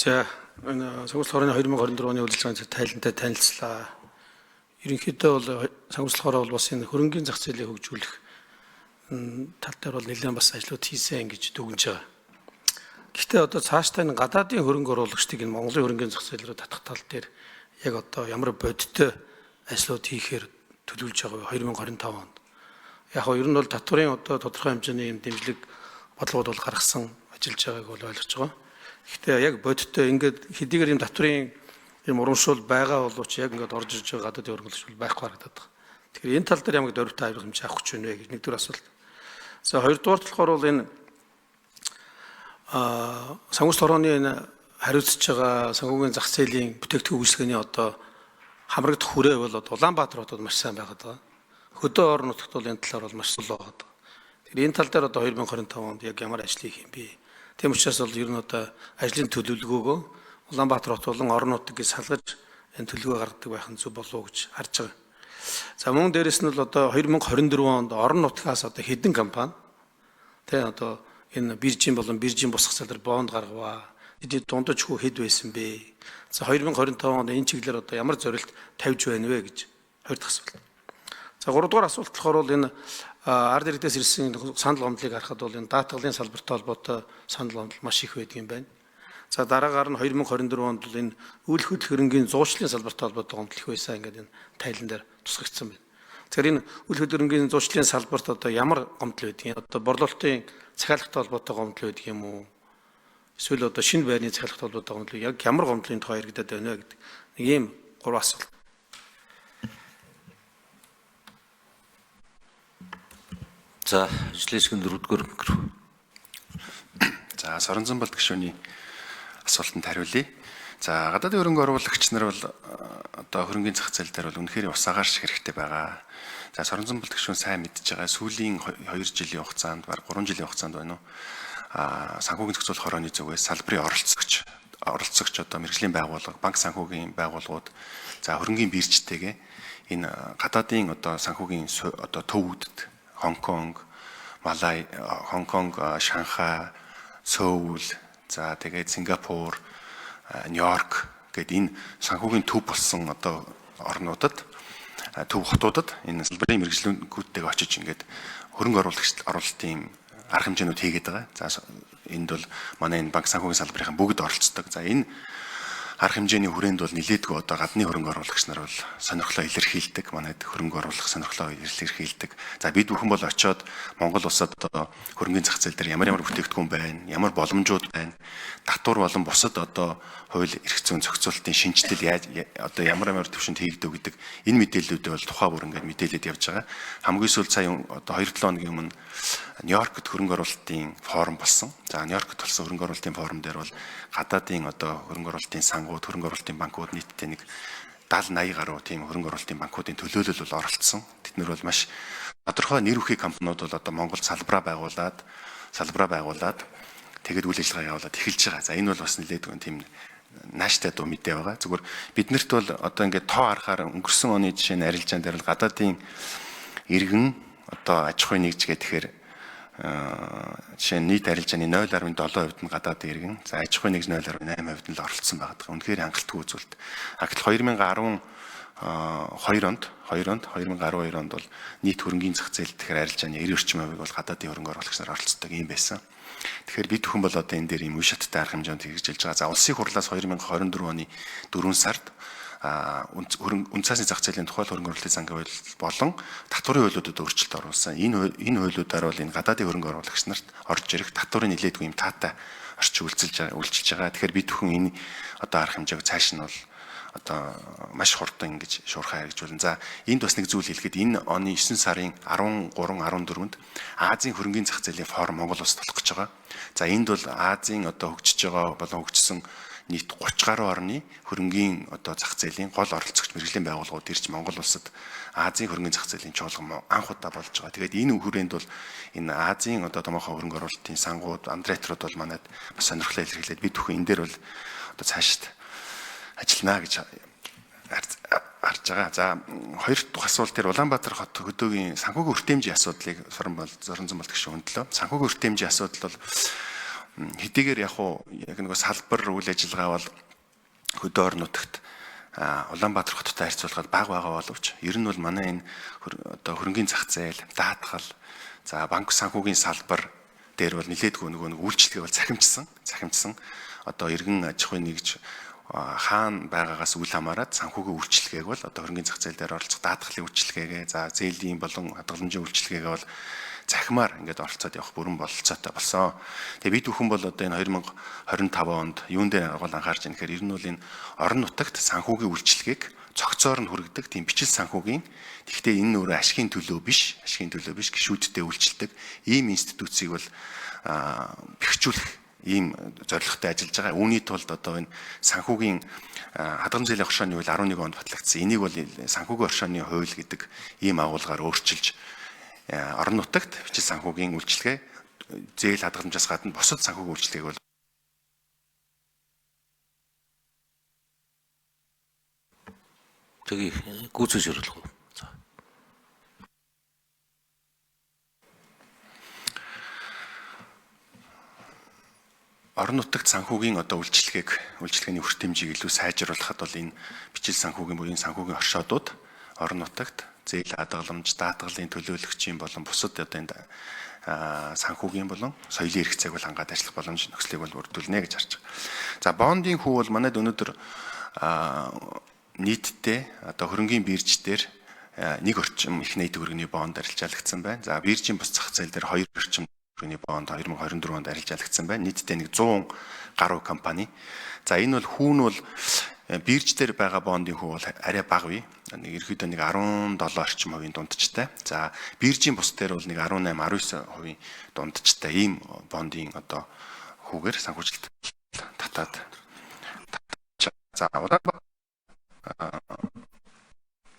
За энэ сонгуульд хорооны 2024 оны удирдлагын тайлантай танилцлаа. Ерөнхийдөө бол сонгуульдохоор бол бас энэ хөрөнгийн зах зээлийг хөгжүүлэх тал дээр бол нэлээд бас ажлууд хийсэн гэж дүгнэж байгаа. Гэхдээ одоо цаашдаа энэ гадаадын хөрөнгө оруулагчдыг энэ Монголын хөрөнгийн зах зээл рүү татах тал дээр яг одоо ямар бодиттой ажлууд хийхээр төлөвлөж байгаа вэ 2025 онд. Яг нь ер нь бол татварын одоо тодорхой хэмжээний юм дэмжлэг бодлогод бол гаргасан ажиллаж байгааг бол ойлгож байгаа. Гэхдээ яг бодиттой ингээд хэдийгээр юм татварын юм урамшуул байгаа боловч яг ингээд орж ирж байгаа гадаадын хөрөнгөлөгч бол байхгүй харагдаад байгаа. Тэгэхээр энэ тал дээр ямар дөрвтэй авах хэмжээ авах гэж байна вэ гэж нэгдүгээр асуулт. За хоёрдугаар болохоор бол энэ сонгуульд хорооны энэ хариуцж байгаа санхүүгийн зах зээлийн бүтээгдэхүүн үйлчлэгээний одоо хамрагдах хүрээ бол Улаанбаатар хотод маш сайн байгаад байгаа. Хөдөө орон нутагт бол энэ талаар бол маш сул байгаад байгаа. Тэгэхээр энэ тал дээр одоо 2025 онд яг ямар ажил хийх юм бэ? Тийм учраас бол ер нь одоо ажлын төлөвлөгөөгөө Улаанбаатар хот болон орон нутгийг салгаж энэ төлөвлөгөө гаргадаг байх нь зөв болов уу гэж харж байгаа. За мөн дээрэс нь бол одоо 2024 онд орон нутгаас одоо хэдэн компани тэ одоо энэ биржийн болон биржийн бусах залар бонд гаргаваа. Эдгээр дундаж хүү хэд байсан бэ? За 2025 онд энэ чиглэлээр одоо ямар зорилт тавьж байна вэ гэж хоёр дахь асуулт. За гуравдугаар асуулт болохоор бол энэ ард иргэдээс ирсэн санал гомдлыг харахад бол энэ даатгалын салбартай холбоотой санал гомдол маш их байдаг юм байна. За дараагаар нь 2024 онд бол энэ үйл хөдлөх хөрөнгийн зуучлалын салбартай холбоотой гомдол их байсан ингээд энэ тайлан дээр тусгагдсан байна. Тэгэхээр энэ үйл хөдлөх хөрөнгийн зуучлалын салбарт одоо ямар гомдол байдгийг одоо борлуулалтын захиалгатай холбоотой гомдол байдаг юм уу? Эсвэл одоо шинэ байрны захиалгатай холбоотой гомдол яг ямар гомдлын тухай яригдаад байна вэ гэдэг нэг ийм гурван асуулт. За ажлын дөрөвдүгээр микрофон. За Соронзонболд гишүүний асуултанд хариулъя. За гадаадын хөрөнгө оруулагч нар бол одоо хөрөнгөний зах зээл дээр бол үнэхээр ус агаарч хэрэгтэй байгаа. За Соронзонболд гишүүн сайн мэдж байгаа. Сүүлийн 2 жилийн хугацаанд баг 3 жилийн хугацаанд байна уу? Санхүүгийн зохицуулах хорооны зүгээс салбарын оролцогч одоо мэргэжлийн байгууллага, банк санхүүгийн байгууллагууд за хөрөнгөний биржтэйгээ энэ гадаадын одоо санхүүгийн одоо төвүүдэд Хонконг, Малай, Хонконг, Шанхай, Сөүл, за тэгээд Сингапур, Нью-Йорк гэдэг энэ санхүүгийн төв болсон одоо орнуудад төв хотуудад энэ салбарын мэргэжлүүнүүдтэйг очиж ингээд хөрөнгө оруулалтын арга хэмжээнүүд хийгээд байгаа. За энд бол манай энэ банк санхүүгийн салбарын бүгд оролцдог. За энэ арга хэмжээний хүрээнд бол нилээдгүй одоо гадны хөрөнгө оруулагч нар бол сонирхлоо илэрхийлдэг. Манайд хөрөнгө оруулах сонирхлоо илэрхийлдэг. За бид бүхэн бол очиод Монгол улсад одоо хөрөнгөний зах зээл дээр ямар бүтээгдэхүүн байна, ямар боломжууд байна, татвар болон бусад одоо хууль эрх зүйн зохицуулалтын шинжилэл яаж одоо ямар төвшөнд хийгддэг гэдэг энэ мэдээллүүдээ бол тухай бүр ингээд мэдээлэлд явж байгаа. Хамгийн сүүл сая одоо 2-7 хоногийн өмнө Нью-Йоркт хөрөнгө оруулалтын форум болсон. За Нью-Йоркт болсон хөрөнгө оруулалтын форум дээр бол гадаадын одоо хөрөнгө оруулалтын сангууд, хөрөнгө оруулалтын банкуд нийтдээ нэг 70-80 гаруй тийм хөрөнгө оруулалтын банкуудын төлөөлөл бол оролцсон. Тэд нар бол маш тодорхой нэр бүхий компаниуд бол одоо Монголд салбараа байгуулад тэгээд үйл ажиллагаа явуулаад эхэлж байгаа. За энэ бол бас нэлээд тийм нааштай дуу мэдээ байгаа. Зүгээр биднэрт бол одоо ингээд тоо харахаар өнгөрсөн оны жишээ нь арилжаан дээр бол гадаадын иргэн одоо аж ахуйн нэгж гэхээр жишээ нь нийт арилжааны 0.7% нь гадаадын иргэн, за аж ахуйн нэгж 0.8% нь л оролцсон байгаа. Үнэхээр хангалтгүй үзүүлэлт. Гэтэл 2012 онд бол нийт хөрөнгөний зах зээл тэгэхээр арилжааны 90 орчим хувийг бол гадаадын хөрөнгө оруулагч нар оролцдог юм байсан. Тэгэхээр бид бүхэн бол одоо энэ дээр юм үе шаттай арга хэмжээнд хэрэгжилж байгаа. За улсын хурлаас 2024 оны 4 сард үн цасны зах зээлийн тухай хөрөнгө оруулалтын зан гэвэл болон татварын хуулиудад өөрчлөлт оруулсан. Энэ хуулиудаар бол энэ гадаадын хөрөнгө оруулагч нарт орж ирэх татварын нэлээдгүй юм таатай орчин үйлчилж байгаа. Тэгэхээр бид бүхэн энэ одоо арга хэмжээг цааш нь бол одоо маш хурдан ингэж шуурхай хэрэгжүүлнэ. За энд бас нэг зүйл хэлэхэд энэ оны 9 сарын 13-14-нд Азийн хөрөнгөний зах зээлийн форум Монгол улсад болох гэж байгаа. За энд бол Азийн одоо хөгжиж байгаа болон хөгжсөн нийт 30 гаруй орны хөрөнгөний одоо зах зээлийн гол оролцогч мэргэжлийн байгууллагууд ирж Монгол улсад Азийн хөрөнгөний зах зээлийн чуулган анх удаа болж байгаа. Тэгээд энэ хүрээнд бол энэ Азийн одоо томоохон хөрөнгө оруулалтын сангууд, андреатрууд бол манайд бас сонирхлоо илэрхийлээд бид бүхэн энэ дээр бол одоо цаашд ажиллана гэж харж байгаа. За хоёр дахь асуулт дээр Улаанбаатар хот хөдөөгийн санхүүгийн өртөмжийн асуудлыг Соронзонболд гишүүн хөндлөө. Санхүүгийн өртөмжийн асуудал бол хэдийгээр яг нэг салбар үйл ажиллагаа бол хөдөө орон нутагт Улаанбаатар хоттой харьцуулахад бага байгаа боловч ер нь бол манай энэ одоо хөрөнгөний зах зээл, даатгал, за банк санхүүгийн салбар дээр бол нэлээдгүй нөгөө үйлчлэгээ бол цахимжсан одоо иргэн аж ахуйн нэгж хаана байгаагаас үл хамааран санхүүгийн үйлчлэгээг бол одоо хөрөнгөний зах зээл дээр оролцох даатгалын үйлчлэгээгээ, за зээлийн болон хадгаламжийн үйлчлэгээгээ бол захимаар ингээд оролцоод явах бүрэн бололцоотой болсон. Тэгээ бид бүхэн бол одоо энэ 2025 онд юун дээр гол анхаарч байгаа гэхээр ер нь бол энэ орон нутагт санхүүгийн үйлчлэгийг цогцоор нь хүргэдэг тийм бичил санхүүгийн, гэхдээ энэ өөрөө ашигын төлөө биш гишүүдтэй үйлчлдэг ийм институцийг бол бэхжүүлэх ийм зорилготой ажиллаж байгаа. Үүний тулд одоо энэ санхүүгийн хадгалан зээлийн оршооны хууль 11 онд батлагдсан. Энийг бол санхүүгийн оршооны хууль гэдэг ийм агуулгаар өөрчилж орон нутагт бичил санхүүгийн үйлчлэгээ, зээл хадгаламжаас гадна бусад санхүүгийн үйлчлэгийг бол Тэгээ гүйцэж оруулах уу? За. орон нутагт санхүүгийн одоо үйлчлэгээний үр хэмжээг илүү сайжруулахад бол энэ бичил санхүүгийн буюу санхүүгийн оршоодууд орон нутагт зээл хадгаламж, даатгалын төлөөлөгчийн болон бусад одоо энэ санхүүгийн болон соёлын эрх зайг бол хангаад ажиллах боломж нөхцөлийг бол бүрдүүлнэ гэж харж байгаа. За бондын хүү бол манайд өнөөдөр нийтдээ одоо хөрөнгөний бирж дээр нэг орчим их нийт хөрөнгөний бонд арилжаалагдсан байна. За биржийн бус зах зээл дээр 2 орчим хөрөнгөний бонд 2024 онд арилжаалагдсан байна. Нийтдээ нэг 100 гаруй компани. За энэ бол хүүн бол бирж дээр байгаа бондын хүү бол арай бага бий. Нэг ерөөдөө нэг 17 орчим хувийн дундчтай. За биржийн бус дээр бол нэг 18-19 хувийн дундчтай ийм бондын одоо хүүгээр санхүүжилт татаад. За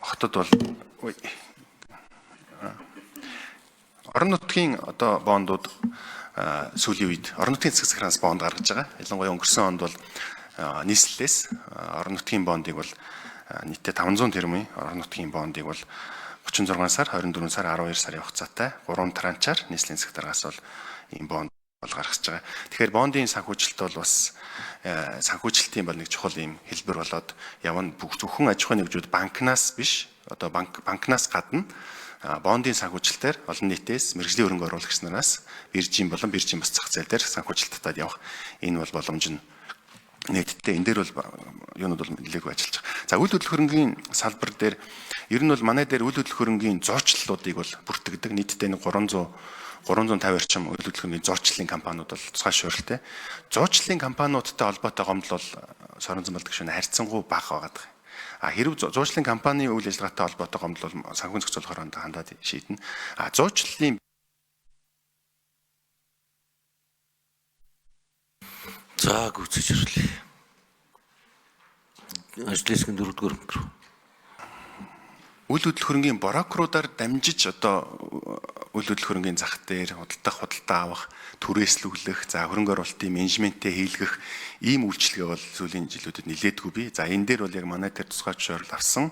хотод бол орон нутгийн одоо бондууд сүүлийн үед орон нутгийн засаг захиранаас бонд гаргаж байгаа. Ялангуяа өнгөрсөн онд бол нийслэлээс орон нутгийн бондыг бол нийтдээ 500 тэрбум орон нутгийн бондыг бол 36 сар, 24 сар, 12 сарын хугацаатай 3 транчаар нийслэлийн засаг даргаас бол ийм бонд бол гаргаж байгаа. Тэгэхээр бондын санхүүжилт бол бас санхүүжилтийн бол нэг чухал ийм хэлбэр болоод явна. Зөвхөн аж ахуйн нэгжүүд банкнаас биш, одоо банкнаас гадна бондын санхүүжилтээр олон нийтээс мэргэжлийн хөрөнгө оруулагч нараас биржийн болон биржийн бус зах зээл дээр санхүүжилт татаад явах энэ бол боломж нь нийтдээ энэ дээр бол юунууд бол нэлээгүй ажиллаж байгаа. За үйл хөдлөх хөрөнгийн салбар дээр ер нь бол манай дээр үйл хөдлөх хөрөнгийн зуучлалуудыг бол бүртгэдэг. Нийтдээ нэг 350 орчим үйл хөдлөх хөрөнгийн зуучлалын компаниуд бол тусгай шууралтай. Зуучлалын компаниудтай холбоотой гомдол бол Сорон Замбал гишүүн харьцангуй бага байгаа. Хэрв зуучлалын компани үйл ажиллагаатай холбоотой гомдол бол санхүүгийн зохицуулах хороонд хандаад шийднэ. Зуучлалын За гүйцэж ирлээ. Ажлын хэсгийн 4-р өнгөр. үйл хөдлөх хөрөнгийн брокеруудаар дамжиж одоо үйл хөдлөх хөрөнгийн зах дээр худалдаа авах, түрээслүүлэх, за хөрөнгө оруулалтын менежментээ хийлгэх ийм үйлчлэгээ бол сүүлийн жилүүдэд нэлээдгүй бий. За энэ дээр бол яг манай тэр тусгай зөвшөөрөл авсан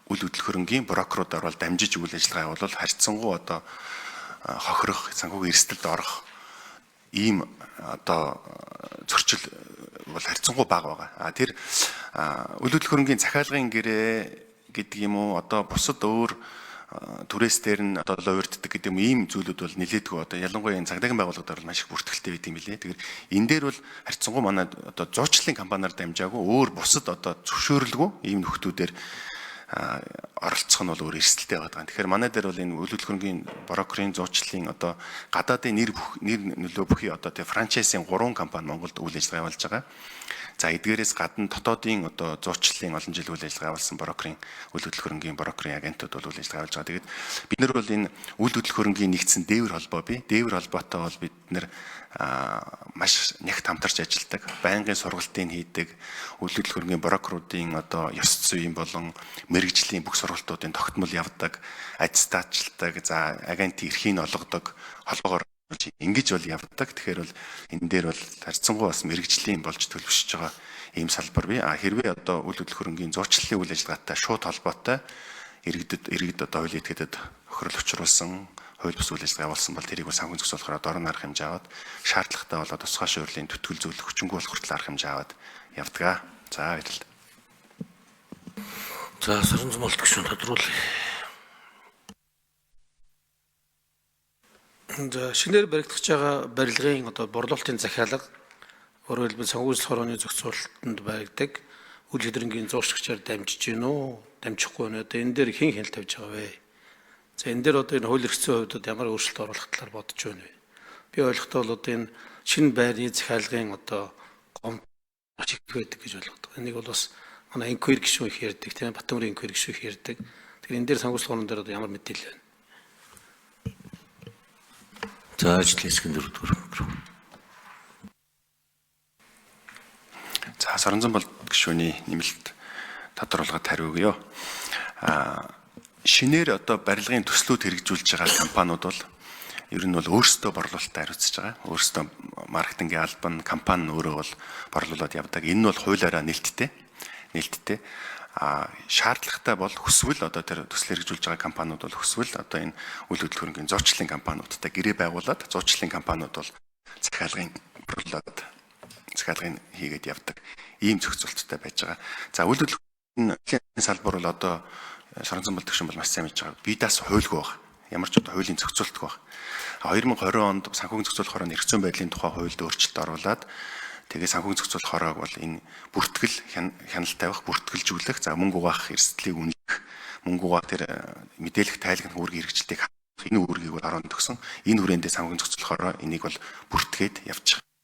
үйл хөдлөх хөрөнгийн брокеруудаар бол дамжиж үйл ажиллагаа бол харьцангуй одоо хохирох, санхүүгийн эрсдэлд орох ийм одоо зөрчил бол харьцангуй бага байгаа. Тэр үйл хөдлөх хөрөнгийн захиалгын гэрээ гэдэг юм уу, одоо бусад өөр түрээс дээр нь одоо лоурддаг гэдэг юм ийм зүйлүүд бол нэлээдгүй одоо ялангуяа энэ цагдаагийн байгууллагуудаар маш их бүртгэлтэй байт юм билээ. Тэгэхээр энэ дээр бол харьцангуй манай одоо зуучлалын компаниар дамжаагүй өөр бусад одоо зөвшөөрлгүй ийм нөхдүүдээр оролцох нь бол өөр эрсдэлтэй байгаа. Тэгэхээр манай дээр бол энэ үйл хөдлөх хөрөнгийн брокерийн зуучлалын одоо гадаадын нэр нөлөө бүхий одоо тэг франчайзын 3 компани Монголд үйл ажиллагаа явуулж байгаа. За эдгээрээс гадна дотоодын одоо зуучлалын олон жил үйл ажиллагаа явуулсан брокерийн үйл хөдлөх хөрөнгийн брокерийн агентууд бол үйл ажиллагаа явуулж байгаа. Тэгээд бид нар бол энэ үйл хөдлөх хөрөнгийн нэгдсэн дээвэр холбоо бий. Дээвэр холбоотой бол бид нар маш нягт хамтарч ажилладаг, байнгын сургалтын хийдэг, үйл хөдлөх хөрөнгийн брокеруудын одоо ёс зүйн болон мэрэгжлийн бүх сургалтуудын тогтмол явдаг, аттестатчилдаг, за агентийн эрхийг олгодог холбоогоор ингэж бол явдаг. Тэгэхээр бол энэ дээр бол харьцангуй бас мэрэгжлийн болж төлөвшөж байгаа ийм салбар бий. Хэрвээ одоо үйл хөдлөх хөрөнгийн зуучлалын үйл ажиллагаатай шууд холбоотой иргэдэд одоо хуулийн этгээдэд хохирол учруулсан, хууль бус үйл ажиллагаа явуулсан бол тэрийг бол санхүүгийн зохицуулахаар дорн арга хэмжээ аваад шаардлагатай бол тусгай шуурлийн төтгөл зөвлөх хүчингүй болох хүртэл арга хэмжээ аваад явдаг. За баярлалаа. За Саранзан болт гишүүн тодруулъя. За шинээр баригдах байгаа барилгын одоо борлуулалтын захиалга өөрөөр хэлбэл санхүүгийн хорооны зохицуулалтанд баригдаг үйл хөдлөнгийн зуршигчаар дамжиж гин үү, дамжихгүй нэ одоо энэ дээр хэн хяналт тавьж байгаа вэ? За энэ дээр одоо энэ хууль эрхцэн хувьд ямар өөрчлөлт оруулах талаар бодож байна вэ? Би ойлгохдоо бол одоо энэ шинэ байрны захиалгын одоо гомдол их байдаг гэж ойлгодог. Энийг бол бас манай инквер гишүүн их ярьдаг, тийм Батмөрийн инквер гишүүн их ярьдаг. Тэгэхээр энэ дээр санхүүгийн хорон дээр одоо ямар мэдээлэл байна? За ажлын хэсгийн 4-р микрофон. За Саранзан болт гишүүний нэмэлт тодорхойлгоод хариугё. Шинээр одоо барилгын төслүүд хэрэгжүүлж байгаа компаниуд бол ер нь бол өөрсдөө борлуулалтад хариуцж байгаа. Өөрсдөө маркетингийн албан компани нь өөрөө бол борлуулад явдаг. Энэ нь бол хуулиараа нээлттэй. Шаардлагатай бол хүсвэл одоо тэр төсөл хэрэгжүүлж байгаа компаниуд бол хүсвэл одоо энэ үйл хөдлөлтийн зурчлалын компаниудтай гэрээ байгуулад зурчлалын компаниуд бол захиалгын борлуулад захиалгын хийгээд явдаг. Ийм зохицуулттай байж байгаа. За үйл хөдлөлийн салбар бол одоо Саранзан болт гишүүн бол маш сайн мэдж байгаа. Бидаас хуульгүй баг. Ямар ч одоо хуулийн зохицуултгүй баг. 2020 онд санхүүгийн зохицуулах хорооны эрх зүйн байдлын тухай хуульд өөрчлөлт оруулад тэгээ санхүүгийн зохицуулах хороог бол энэ бүртгэл хяналт тавих, бүртгэлжүүлэх, за мөнгө угаах эрсдлийг үнэлэх, мөнгө угаах тэр мэдээлэх тайлгнах үүргийн хэрэгжилтийг энэ үүргийг бол 10 төгсөн. Энэ хүрээндээ санхүүгийн зохицуулах хороо энийг бол бүртгээд явж байгаа.